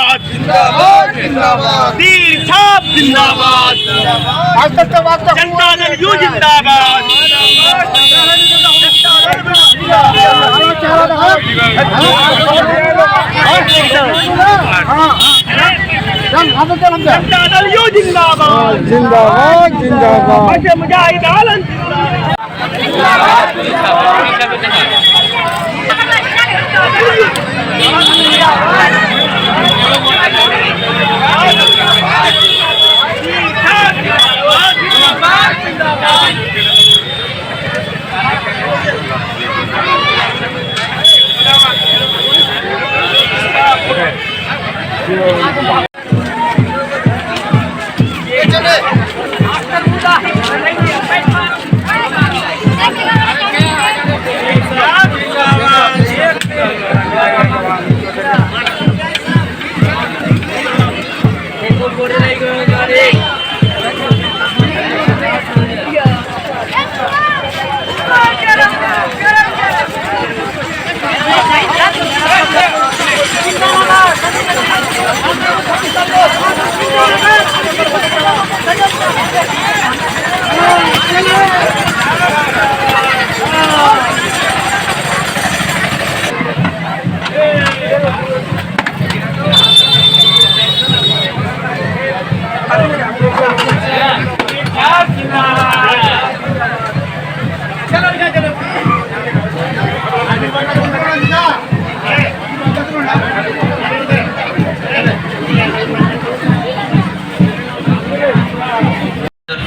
जिंदाबाद जिंदाबाद जिंदाबाद तीर छाप जिंदाबाद जनता दल यू जिंदाबाद जनता दल यू जिंदाबाद जिंदाबाद जिंदाबाद मुजाहिद आलम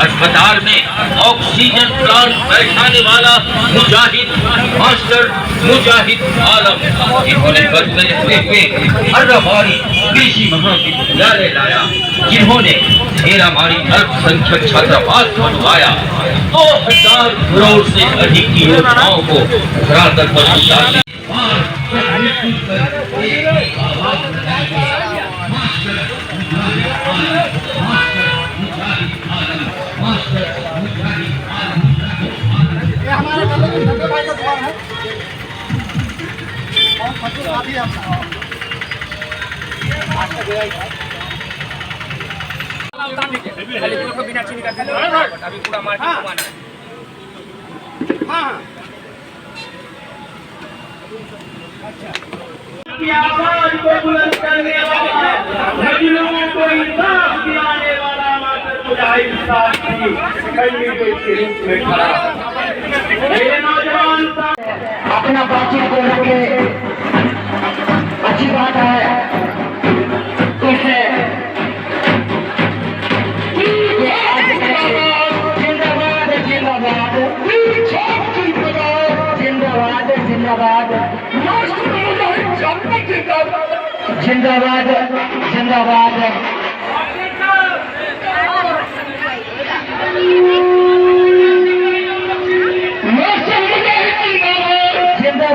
अस्पताल में ऑक्सीजन प्लांट बैठाने वाला मुजाहिद मास्टर मुजाहिद आलम जिन्होंने बचते हुए अर्रमारी कृषि महाविद्यालय लाया, जिन्होंने ढेरामारी अल्पसंख्यक छात्रावास बनवाया, 2000 करोड़ से अधिक की योजनाओं को धरातल पर उतारने बिना चीनी का अभी पूरा मार्केट घुमाना है। आवाज को बुलंद करने वाला, मजलूमों को इंसाफ दिलाने वाला मास्टर मुजाहिद साहब की कैंडिडेट के रूप में खड़ा। मेरे नौजवान अपना बातचीत को रखे, अच्छी बात है। जिंदाबाद जिंदाबाद जिंदाबाद जिंदाबाद जिंदाबाद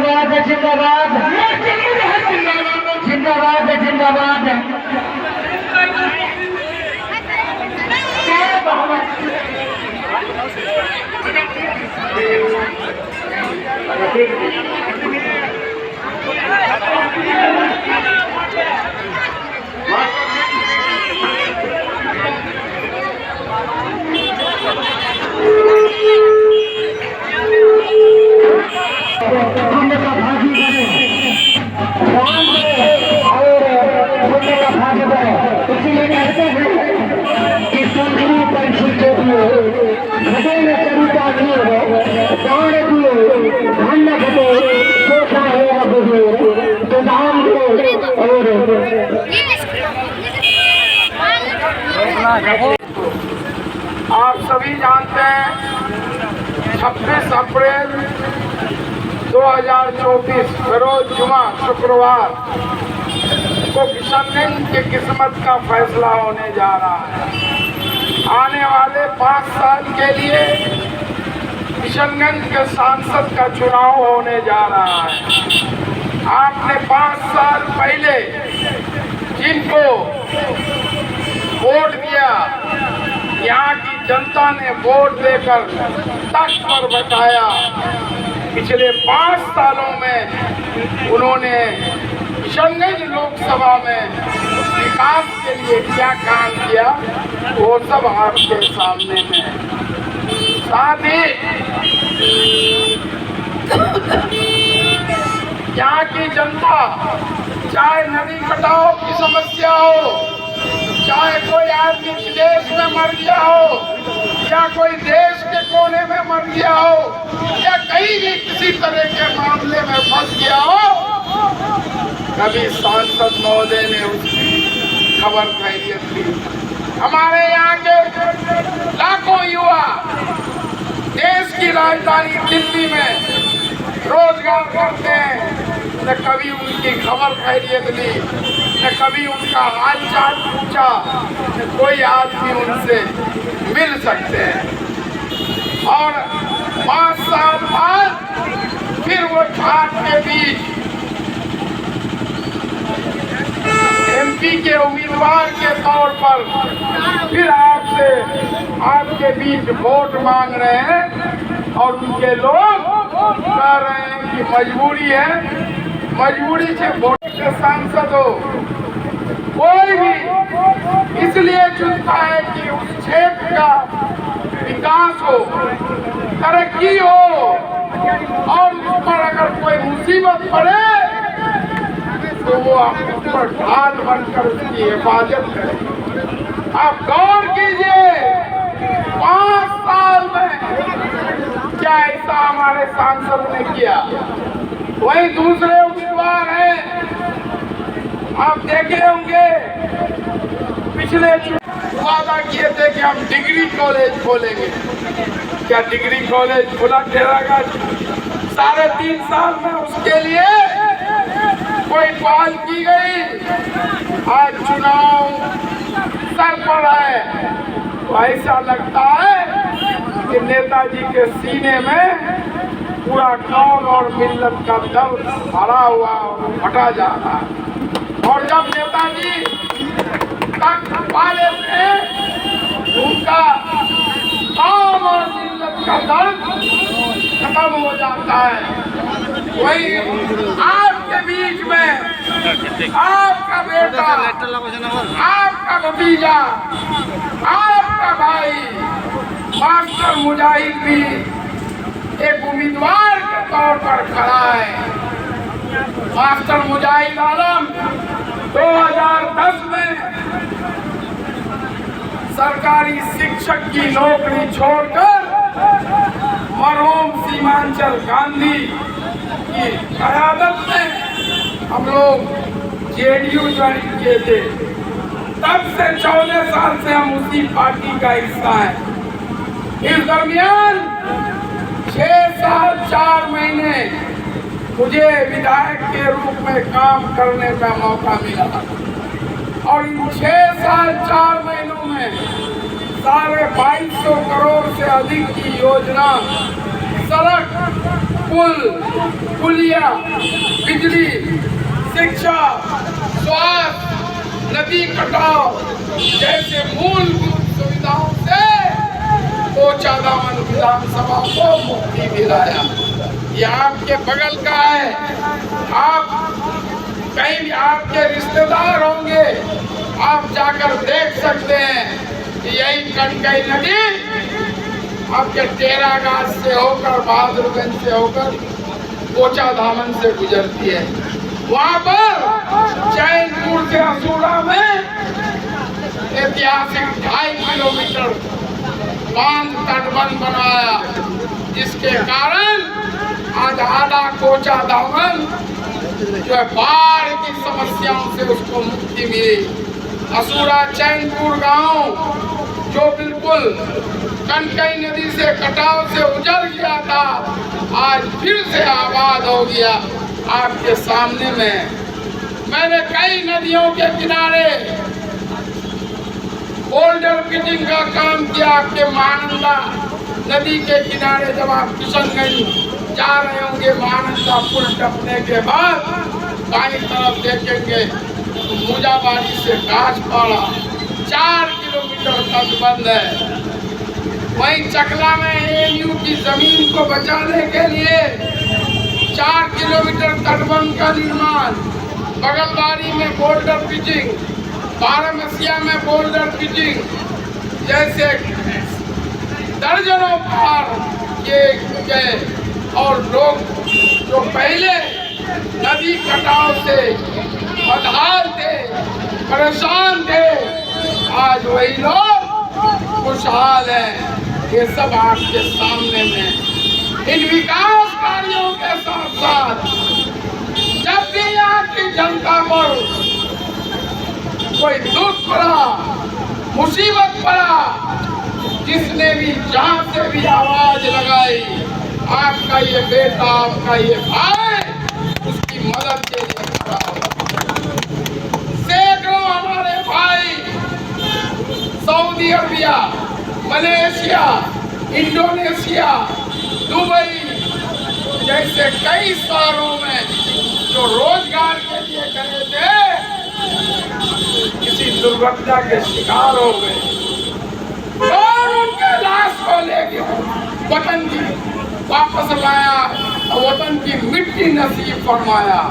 जिंदाबाद जिंदाबाद जिंदाबाद जिंदाबाद जिंदाबाद आप सभी जानते हैं 26 अप्रैल 2024 रोज जुमा शुक्रवार को किशनगंज की किस्मत का फैसला होने जा रहा है। आने वाले 5 साल के लिए किशनगंज के सांसद का चुनाव होने जा रहा है। आपने 5 साल पहले जिनको वोट दिया, यहाँ की जनता ने वोट देकर तख्त पर बैठाया। पिछले 5 सालों में उन्होंने किशनगंज लोकसभा में के लिए क्या काम किया वो सब आपके सामने में। साथ ही यहाँ की जनता चाहे नदी कटाव की समस्या हो, चाहे कोई आदमी विदेश में मर गया हो या कोई देश के कोने में मर गया हो या कहीं भी किसी तरह के मामले में फंस गया हो, कभी सांसद महोदय ने उसकी खबर खैरियत ली। हमारे यहाँ के लाखों युवा देश की राजधानी दिल्ली में रोजगार करते हैं, न कभी उनकी खबर खैरियत ली, न कभी उनका हाल चाल पूछा, न कोई आदमी उनसे मिल सकते हैं। और 5 साल बाद फिर वो छाट के बीच MP के उम्मीदवार के तौर पर फिर आपके बीच वोट मांग रहे हैं और उनके लोग कह रहे हैं कि मजबूरी है, मजबूरी से वोट के सांसद हो कोई भी इसलिए चुनता है कि उस क्षेत्र का विकास हो, तरक्की हो और उस पर अगर कोई मुसीबत पड़े तो वो आप पर ढाल बनकर उसकी हिफाजत करे। आप गौर कीजिए 5 साल में क्या ऐसा हमारे सांसद ने किया। वही दूसरे उम्मीदवार हैं, आप देखे होंगे पिछले वादा किए थे कि हम डिग्री कॉलेज खोलेंगे। क्या डिग्री कॉलेज खुला ठहरागा? 3.5 साल में उसके लिए कोई पहल की गई? आज चुनाव सर पर है तो ऐसा लगता है कि नेताजी के सीने में पूरा कौम और मिल्लत का दर्द भरा हुआ और फटा जाता है। और जब नेताजी तक पा लेते हैं उनका कौम और मिल्लत का दर्द खत्म हो जाता है। वही आपके बीच में आपका बेटा, आपका भतीजा, आपका भाई मास्टर मुजाहिद भी एक उम्मीदवार के तौर पर खड़ा है। मास्टर मुजाहिद आलम 2010 में सरकारी शिक्षक की नौकरी छोड़कर मरहूम सीमांचल गांधी की क़यादत में हम लोग JDU ज्वाइन किए थे। तब से 14 साल से हम उसी पार्टी का हिस्सा हैं। इस दरमियान 6 साल 4 महीने मुझे विधायक के रूप में काम करने का मौका मिला और इन 6 साल 4 महीनों में 2250 करोड़ से अधिक की योजना, सड़क, पुल, पुलिया, बिजली, शिक्षा, स्वास्थ्य, नदी कटाव जैसे मूलभूत सुविधाओं से कोचाधामन विधानसभा को मुक्ति दिलाया। ये आपके बगल का है। आप कहीं भी आपके रिश्तेदार होंगे, आप जाकर देख सकते हैं कि यही कनकई नदी आपके टेरागाछ से होकर, बहादुरगंज से होकर कोचाधामन से गुजरती है। वहाँ पर चैनपुर से असूरा में ऐतिहासिक 2.5 किलोमीटर बांध तटबंध बनाया, जिसके कारण आज आधा कोचाधामन जो है बाढ़ की समस्याओं से उसको मुक्ति मिली। असूरा चैनपुर गांव जो बिल्कुल कनकई नदी से कटाव से उजड़ गया था, आज फिर से आबाद हो गया। आपके सामने में मैंने कई नदियों के किनारे बोल्डर फिटिंग का काम किया। आपके महानंदा नदी के किनारे जब आप किशनगंज जा रहे होंगे, महानंदा पुल टपने के बाद बाईं तरफ देखेंगे मुजाबाड़ी से गाछपाड़ा 4 किलोमीटर तटबंध है। वहीं चकला में ANU की जमीन को बचाने के लिए 4 किलोमीटर तटबंध का निर्माण, बगलबारी में बोल्डर पिचिंग, बारामसिया में बोल्डर पिटिंग जैसे दर्जनों बार किए गए और लोग जो पहले नदी कटाव से बदहाल थे, परेशान थे, आज वही लोग खुशहाल है। ये सब आपके सामने में इन विकास कार्यों के साथ साथ जब भी यहाँ की जनता पर कोई दुख पड़ा, मुसीबत पड़ा, जिसने भी जहाँ से भी आवाज लगाई, आपका ये बेटा, आपका ये भाई उसकी मदद के लिए खड़ा हुआ। सैकड़ों हमारे भाई Saudi Arabia, Malaysia, Indonesia, Dubai जैसे कई शहरों में जो रोजगार के लिए गए थे, किसी दुर्घटना के शिकार हो गए और उनके लाश को लेके वतन की वापस लाया, वतन की मिट्टी नसीब फरमाया।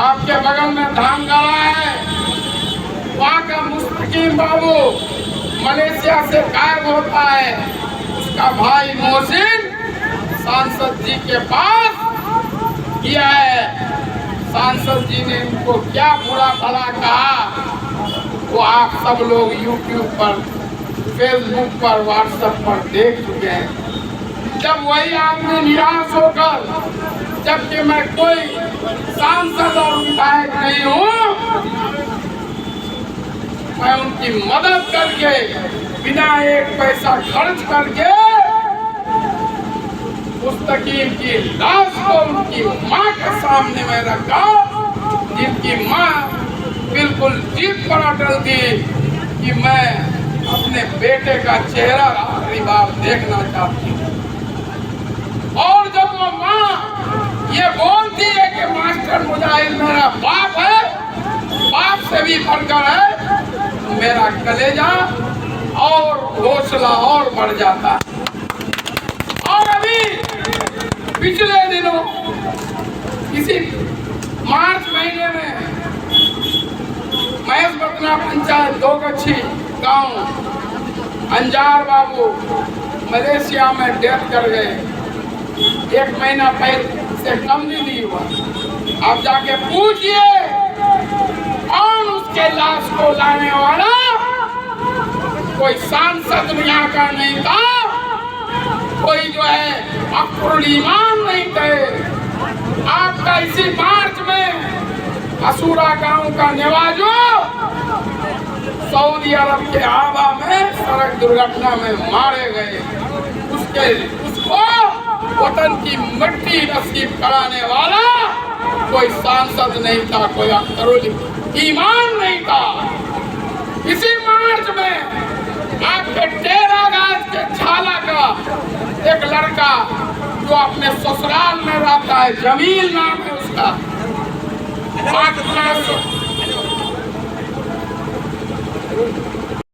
आपके बगल में धान गड़ा है, वहाँ का मुस्तकीम बाबू मलेशिया से गायब होता है, उसका भाई मोहसिन सांसद जी के पास किया है। सांसद जी ने उनको क्या बुरा भला कहा वो आप सब लोग YouTube पर, फेसबुक पर, व्हाट्सएप पर देख चुके हैं। जब वही आदमी निराश होकर, जबकि मैं कोई सांसद और विधायक नहीं हूँ, मैं उनकी मदद करके बिना एक पैसा खर्च करके मुस्तकीम की लाश को उनकी माँ के सामने में रखा, जिनकी माँ बिल्कुल जिद पर अटल थी कि मैं अपने बेटे का चेहरा आखिरी बार देखना चाहती हूँ। और जब वो माँ ये बोलती है कि मास्टर मुजाहिद मेरा बाप है, बाप से भी बढ़कर है, तो मेरा कलेजा और हौसला और बढ़ जाता है। और अभी पिछले दिनों इसी मार्च महीने में महेशपटना पंचायत दोगच्छी गांव अंजार बाबू मलेशिया में डेथ कर गए। 1 महीना पहले से कम भी नहीं हुआ। आप जाके पूछिए कौन उसके लाश को लाने वाला, कोई सांसद यहाँ का नहीं था, कोई जो है अक्बरुल ईमान नहीं थे। आपका इसी मार्च में असूरा गांव का निवाजो सऊदी अरब के आबा में सड़क दुर्घटना में मारे गए। उसको वतन की मिट्टी नसीब कराने वाला कोई सांसद नहीं था, कोई अक्बरुल ईमान नहीं था। इसी मार्च में आपके टेरागाज के छाला का एक लड़का जो अपने ससुराल में रहता है, जमील नाम है उसका, पाकिस्तान